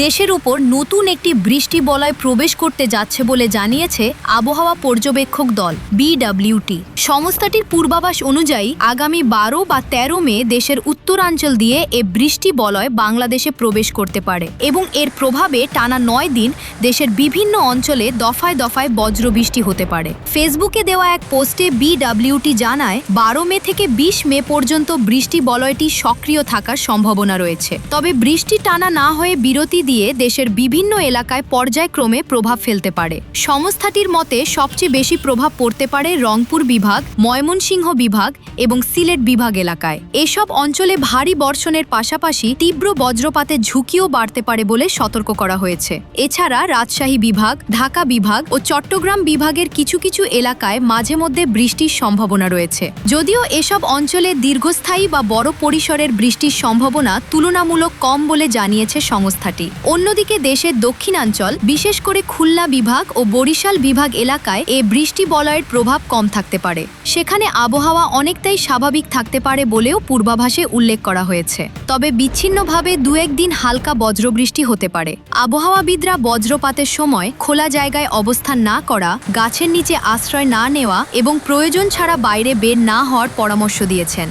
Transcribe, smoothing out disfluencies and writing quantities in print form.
দেশের উপর নতুন একটি বৃষ্টি বলয় প্রবেশ করতে যাচ্ছে বলে জানিয়েছে আবহাওয়া পর্যবেক্ষক দল বিডব্লিউটি। সংস্থাটির পূর্বাভাস অনুযায়ী আগামী 12 বা 13 মে দেশের উত্তরাঞ্চল দিয়ে এ বৃষ্টি বলয় বাংলাদেশে প্রবেশ করতে পারে এবং এর প্রভাবে টানা 9 দিন দেশের বিভিন্ন অঞ্চলে দফায় দফায় বজ্রবৃষ্টি হতে পারে। ফেসবুকে দেওয়া এক পোস্টে বিডব্লিউটি জানায় 12 মে থেকে 20 মে পর্যন্ত বৃষ্টি বলয়টি সক্রিয় থাকার সম্ভাবনা রয়েছে। তবে বৃষ্টি টানা না হয়ে বিরতি দিয়ে দেশের বিভিন্ন এলাকায় পর্যায়ক্রমে প্রভাব ফেলতে পারে। সংস্থাটির মতে সবচেয়ে বেশি প্রভাব পড়তে পারে রংপুর বিভাগ, ময়মনসিংহ বিভাগ এবং সিলেট বিভাগ এলাকায়। এসব অঞ্চলে ভারী বর্ষণের পাশাপাশি তীব্র বজ্রপাতের ঝুঁকিও বাড়তে পারে বলে সতর্ক করা হয়েছে। এছাড়া রাজশাহী বিভাগ, ঢাকা বিভাগ ও চট্টগ্রাম বিভাগের কিছু কিছু এলাকায় মাঝে মধ্যে বৃষ্টির সম্ভাবনা রয়েছে। যদিও এসব অঞ্চলে দীর্ঘস্থায়ী বা বড় পরিসরের বৃষ্টির সম্ভাবনা তুলনামূলক কম বলে জানিয়েছে সংস্থাটি। অন্যদিকে দেশের দক্ষিণাঞ্চল, বিশেষ করে খুলনা বিভাগ ও বরিশাল বিভাগ এলাকায় এ বৃষ্টি বলয়ের প্রভাব কম থাকতে পারে। সেখানে আবহাওয়া অনেকটাই স্বাভাবিক থাকতে পারে বলেও পূর্বাভাসে উল্লেখ করা হয়েছে। তবে বিচ্ছিন্নভাবে 2-1 দিন হালকা বজ্রবৃষ্টি হতে পারে। আবহাওয়াবিদরা বজ্রপাতের সময় খোলা জায়গায় অবস্থান না করা, গাছের নিচে আশ্রয় না নেওয়া এবং প্রয়োজন ছাড়া বাইরে বের না হওয়ার পরামর্শ দিয়েছেন।